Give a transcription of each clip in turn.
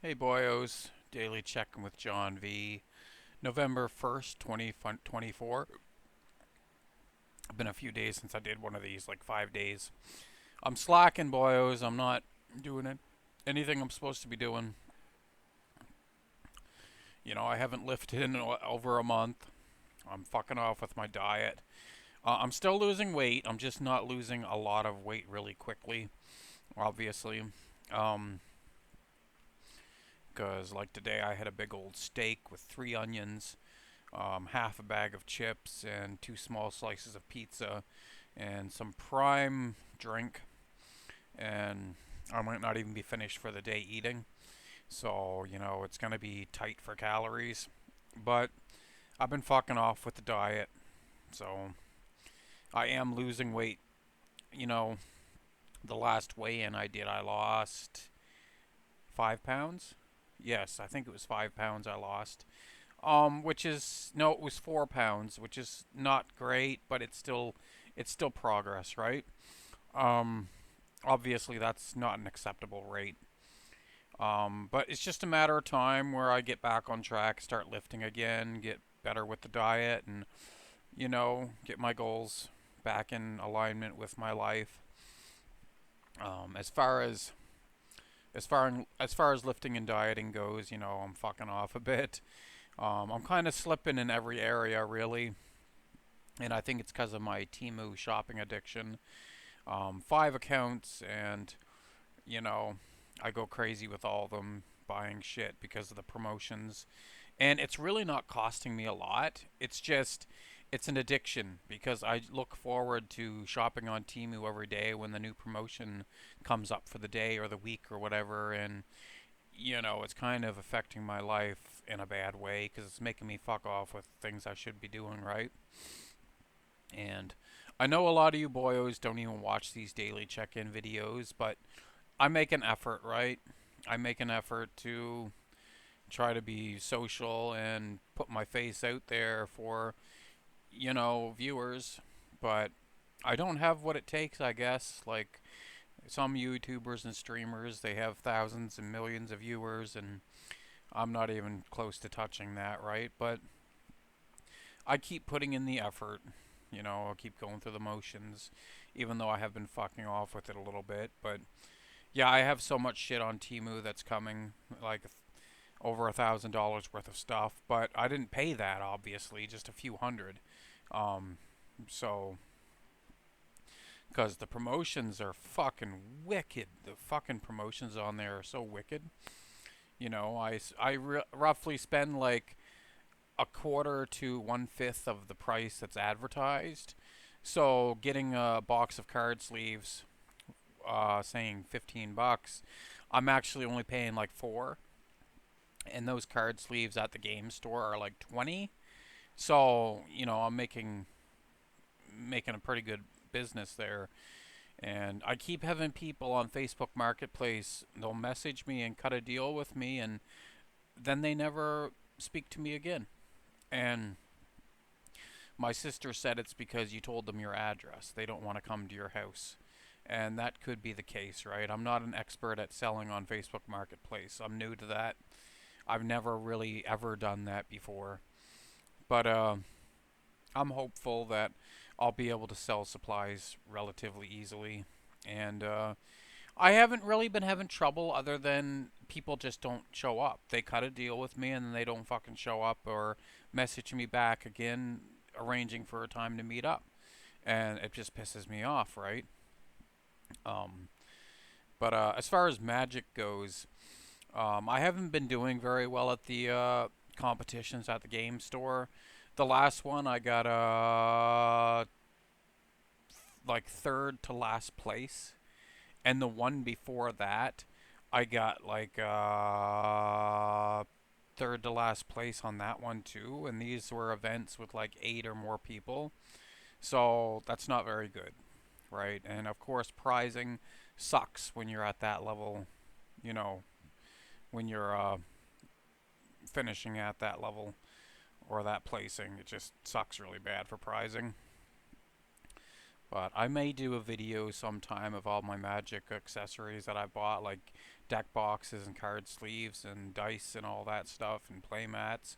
Hey boyos, daily check-in with John V. November 1st, 2024. It's been a few days since I did one of these, like 5 days. I'm slacking, boyos. I'm not doing anything I'm supposed to be doing. I haven't lifted in over a month. I'm fucking off with my diet. I'm still losing weight. I'm just not losing a lot of weight really quickly, obviously. Um, because like today I had a big old steak with 3 onions, half a bag of chips, and 2 small slices of pizza, and some prime drink. And I might not even be finished for the day eating. So, it's going to be tight for calories. But I've been fucking off with the diet. So I am losing weight. You know, the last weigh in I did, I lost 5 pounds. Yes, I think it was 5 pounds I lost. Which is no, it was 4 pounds, which is not great, but it's still progress, right? Um, Obviously that's not an acceptable rate. But it's just a matter of time where I get back on track, start lifting again, get better with the diet, and get my goals back in alignment with my life. As far as lifting and dieting goes, I'm fucking off a bit. I'm kind of slipping in every area, really, and I think it's because of my Temu shopping addiction. 5 accounts, and you know, I go crazy with all of them, buying shit because of the promotions, and it's really not costing me a lot. It's an addiction because I look forward to shopping on Temu every day when the new promotion comes up for the day or the week or whatever, and it's kind of affecting my life in a bad way because it's making me fuck off with things I should be doing, right? And I know a lot of you boyos don't even watch these daily check-in videos, but I make an effort, right? I make an effort to try to be social and put my face out there for, viewers, but I don't have what it takes, I guess. Like some YouTubers and streamers, they have thousands and millions of viewers, and I'm not even close to touching that, right? But I keep putting in the effort. I'll keep going through the motions, even though I have been fucking off with it a little bit. But yeah, I have so much shit on Temu that's coming, like over $1,000 worth of stuff. But I didn't pay that, obviously, just a few hundred. Um, so because the promotions are fucking wicked. The fucking promotions on there are so wicked. I roughly spend like a quarter to 1/5 of the price that's advertised. So getting a box of card sleeves, saying $15, I'm actually only paying like four, and those card sleeves at the game store are like 20. So I'm making a pretty good business there. And I keep having people on Facebook Marketplace, they'll message me and cut a deal with me, and then they never speak to me again. And my sister said it's because you told them your address. They don't want to come to your house. And that could be the case, right? I'm not an expert at selling on Facebook Marketplace. I'm new to that. I've never really ever done that before. But I'm hopeful that I'll be able to sell supplies relatively easily. And I haven't really been having trouble other than people just don't show up. They cut a deal with me and then they don't fucking show up or message me back again, arranging for a time to meet up. And it just pisses me off, right? Um, but as far as Magic goes, I haven't been doing very well at the competitions at the game store. The last one I got like third to last place, and the one before that I got like third to last place on that one too. And these were events with like 8 or more people, so that's not very good, right? And of course, prizing sucks when you're at that level. You know, when you're finishing at that level or that placing, it just sucks really bad for prizing. But I may do a video sometime of all my magic accessories that I bought, like deck boxes and card sleeves and dice and all that stuff and play mats.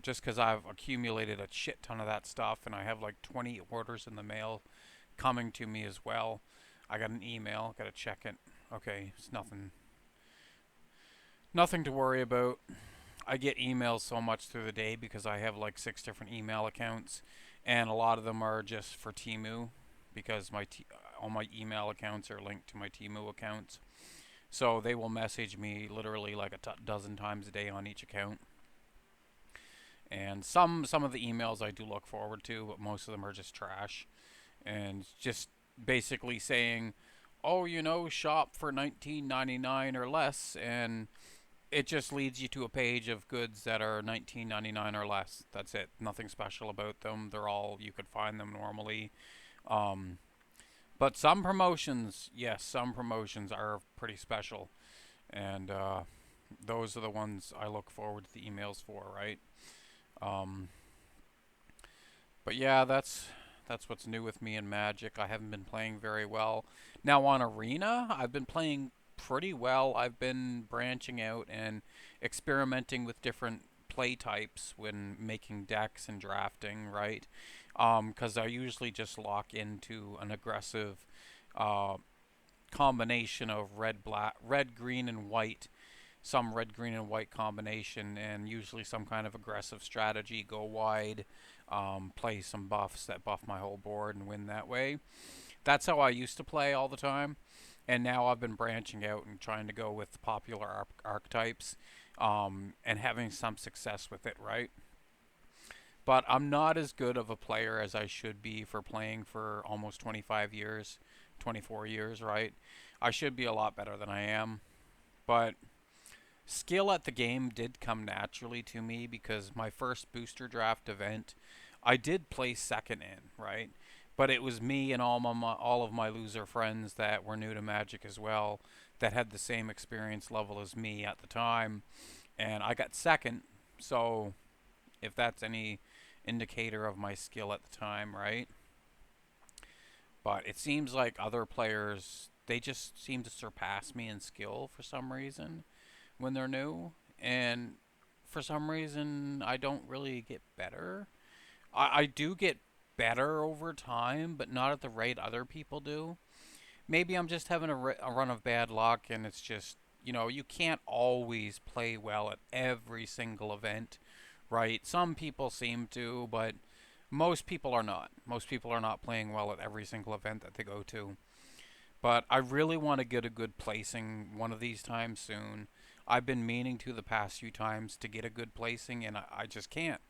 Just because I've accumulated a shit ton of that stuff, and I have like 20 orders in the mail coming to me as well. I got an email, got to check it. Okay, it's nothing to worry about. I get emails so much through the day because I have like 6 different email accounts, and a lot of them are just for Temu because all my email accounts are linked to my Temu accounts. So they will message me literally like a dozen times a day on each account. And some of the emails I do look forward to, but most of them are just trash and just basically saying, "Oh, shop for 19.99 or less," and it just leads you to a page of goods that are 19.99 or less. That's it. Nothing special about them. They're all you could find them normally. Um, but some promotions, yes, some promotions are pretty special, and those are the ones I look forward to the emails for, right? Um, but yeah, that's what's new with me in Magic. I haven't been playing very well. Now on Arena, I've been playing pretty well. I've been branching out and experimenting with different play types when making decks and drafting, right? Because I usually just lock into an aggressive uh, combination of red, green, and white, some red, green, and white combination, and usually some kind of aggressive strategy. Go wide, play some buffs that buff my whole board, and win that way. That's how I used to play all the time, and now I've been branching out and trying to go with popular archetypes, and having some success with it, right? But I'm not as good of a player as I should be for playing for almost 25 years, 24 years, right? I should be a lot better than I am, but skill at the game did come naturally to me because my first booster draft event, I did place second in, right? But it was me and all of my loser friends that were new to Magic as well that had the same experience level as me at the time, and I got second. So if that's any indicator of my skill at the time, right? But it seems like other players, they just seem to surpass me in skill for some reason when they're new, and for some reason I don't really get better. I do get better over time, but not at the rate other people do. Maybe I'm just having a run of bad luck, and it's just, you can't always play well at every single event, right? Some people seem to, but most people are not. Most people are not playing well at every single event that they go to. But I really want to get a good placing one of these times soon. I've been meaning to the past few times to get a good placing, and I just can't.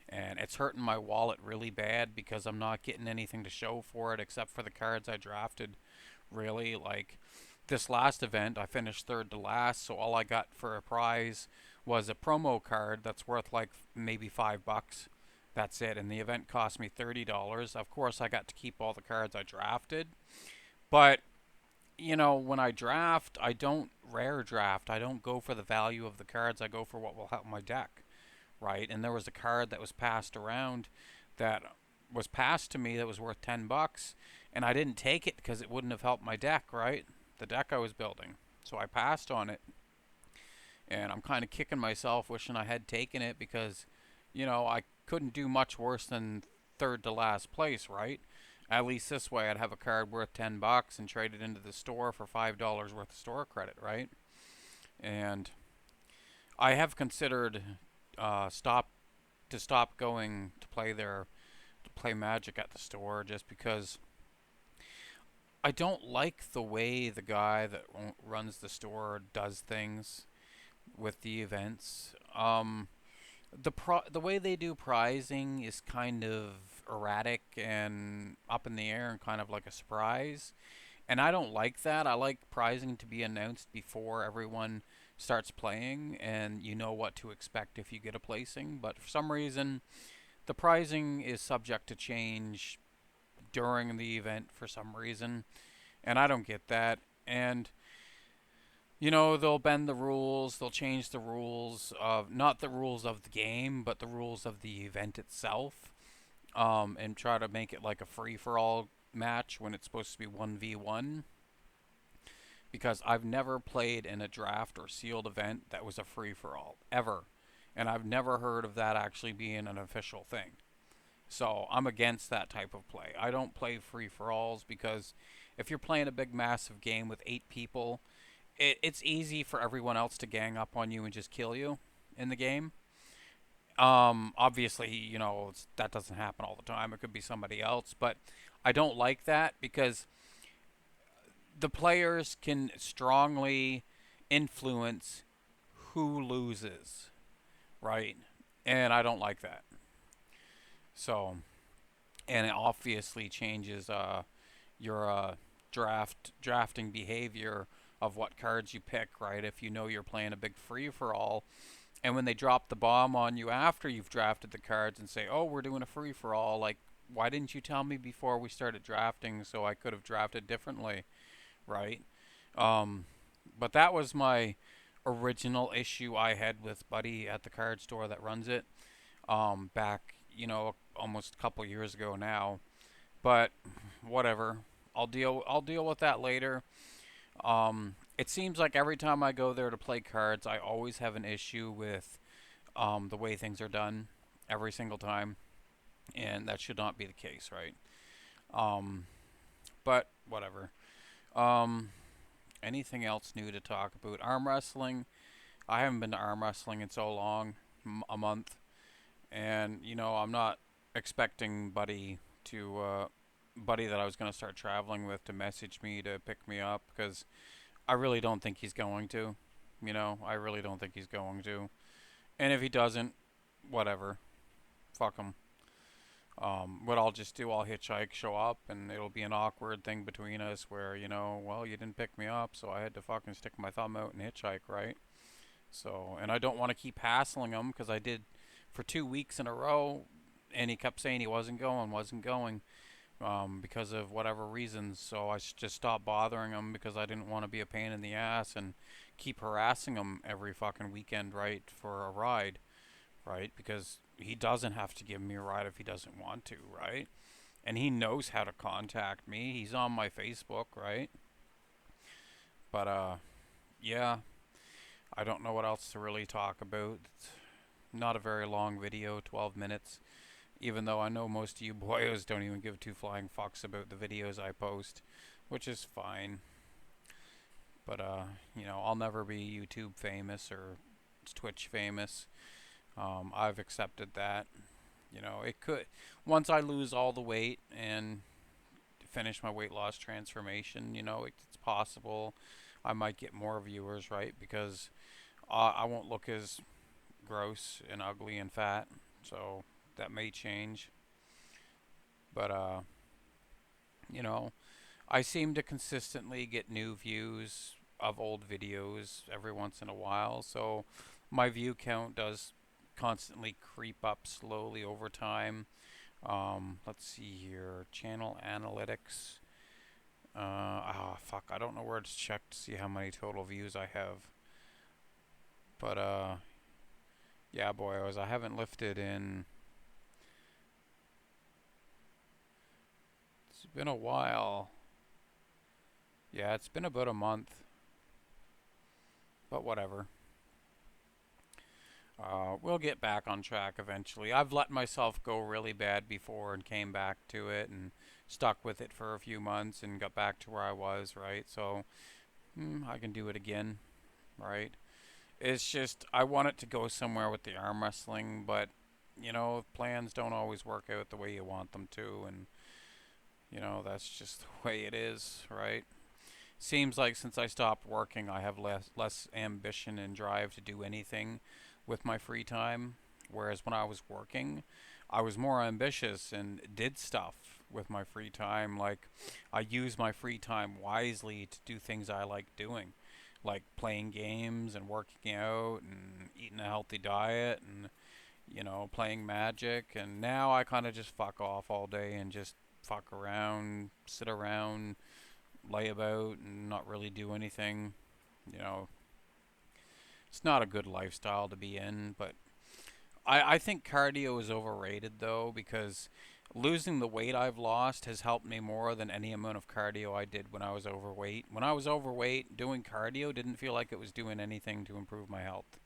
And it's hurting my wallet really bad because I'm not getting anything to show for it except for the cards I drafted. Really, like this last event, I finished third to last, so all I got for a prize was a promo card that's worth like maybe $5. That's it, and the event cost me $30. Of course, I got to keep all the cards I drafted, but when I draft, I don't rare draft. I don't go for the value of the cards. I go for what will help my deck, right? And there was a card that was passed around that was passed to me that was worth $10, and I didn't take it because it wouldn't have helped my deck, right? The deck I was building. So I passed on it, and I'm kind of kicking myself, wishing I had taken it because, I couldn't do much worse than third to last place, right? At least this way, I'd have a card worth $10 and trade it into the store for $5 worth of store credit, right? And I have considered stop going to play Magic at the store just because I don't like the way the guy that runs the store does things with the events. The way they do prizing is kind of erratic and up in the air and kind of like a surprise. And I don't like that. I like prizing to be announced before everyone starts playing and you know what to expect if you get a placing. But for some reason, the prizing is subject to change during the event for some reason, and I don't get that. And they'll bend the rules, they'll change the rules of not the rules of the game, but the rules of the event itself, and try to make it like a free for all match when it's supposed to be 1v1. because I've never played in a draft or sealed event that was a free for all ever, and I've never heard of that actually being an official thing. So I'm against that type of play. I don't play free for alls because if you're playing a big massive game with 8 people, it's easy for everyone else to gang up on you and just kill you in the game. Obviously, that doesn't happen all the time. It could be somebody else, but I don't like that because the players can strongly influence who loses, right? And I don't like that. So, and it obviously changes your drafting behavior of what cards you pick, right? If you know you're playing a big free for all, and when they drop the bomb on you after you've drafted the cards and say, "Oh, we're doing a free for all," like, why didn't you tell me before we started drafting so I could have drafted differently, right? Um, but that was my original issue I had with Buddy at the card store that runs it. Back, almost a couple years ago now. But whatever. I'll deal with that later. It seems like every time I go there to play cards, I always have an issue with the way things are done every single time, and that should not be the case, right? Um, but whatever. Um, Anything else new to talk about? Arm wrestling. I haven't been to arm wrestling in so long, a month, and I'm not expecting Buddy that I was going to start traveling with to message me to pick me up because I really don't think he's going to. I really don't think he's going to. And if he doesn't, whatever. Fuck him. What I'll just do, I'll hitchhike, show up, and it'll be an awkward thing between us where, well, you didn't pick me up, so I had to fucking stick my thumb out and hitchhike, right? So, and I don't want to keep hassling him because I did for 2 weeks in a row, and he kept saying he wasn't going, because of whatever reasons. So I just stopped bothering him because I didn't want to be a pain in the ass and keep harassing him every fucking weekend, right, for a ride, right? Because he doesn't have to give me a ride if he doesn't want to, right? And he knows how to contact me. He's on my Facebook, right? But yeah, I don't know what else to really talk about. It's not a very long video, 12 minutes. Even though I know most of you boyos don't even give two flying fucks about the videos I post, which is fine. But I'll never be YouTube famous or Twitch famous. I've accepted that. It could, once I lose all the weight and finish my weight loss transformation, it's possible I might get more viewers, right? Because I won't look as gross and ugly and fat, so that may change. But you know, I seem to consistently get new views of old videos every once in a while, so my view count does constantly creep up slowly over time. Let's see here, channel analytics. Fuck, I don't know where to check to see how many total views I have. But yeah, boyos, I haven't lifted in. It's been a while. Yeah, it's been about a month. But whatever. We'll get back on track eventually. I've let myself go really bad before and came back to it and stuck with it for a few months and got back to where I was, right? So I can do it again, right? It's just I want it to go somewhere with the arm wrestling, but plans don't always work out the way you want them to, and that's just the way it is, right? Seems like since I stopped working, I have less ambition and drive to do anything with my free time. Whereas when I was working, I was more ambitious and did stuff with my free time. Like I use my free time wisely to do things I like doing, like playing games and working out and eating a healthy diet and playing Magic. And now I kind of just fuck off all day and just fuck around, sit around, lay about and not really do anything. You know, it's not a good lifestyle to be in, but I think cardio is overrated though because Losing the weight I've lost has helped me more than any amount of cardio I did when I was overweight. When I was overweight, doing cardio didn't feel like it was doing anything to improve my health.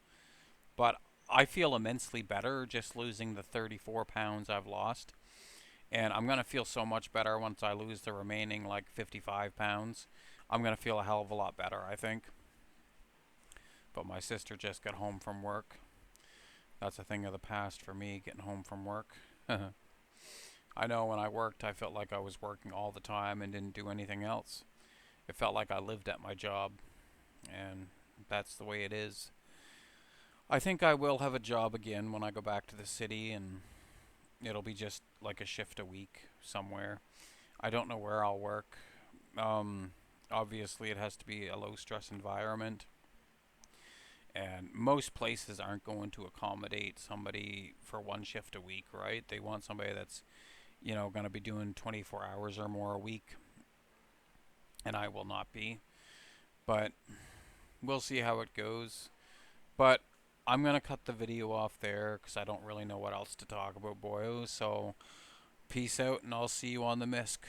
But I feel immensely better just losing the 34 pounds I've lost. And I'm going to feel so much better once I lose the remaining like 55 pounds. I'm going to feel a hell of a lot better, I think. But my sister just got home from work. That's a thing of the past for me, getting home from work. I know when I worked, I felt like I was working all the time and didn't do anything else. It felt like I lived at my job, and that's the way it is. I think I will have a job again when I go back to the city, and it'll be just like a shift a week somewhere. I don't know where I'll work. Um, Obviously, it has to be a low stress environment, and most places aren't going to accommodate somebody for one shift a week, right? They want somebody that's, going to be doing 24 hours or more a week, and I will not be. But we'll see how it goes. But I'm going to cut the video off there because I don't really know what else to talk about, boys. So peace out, and I'll see you on the MISC.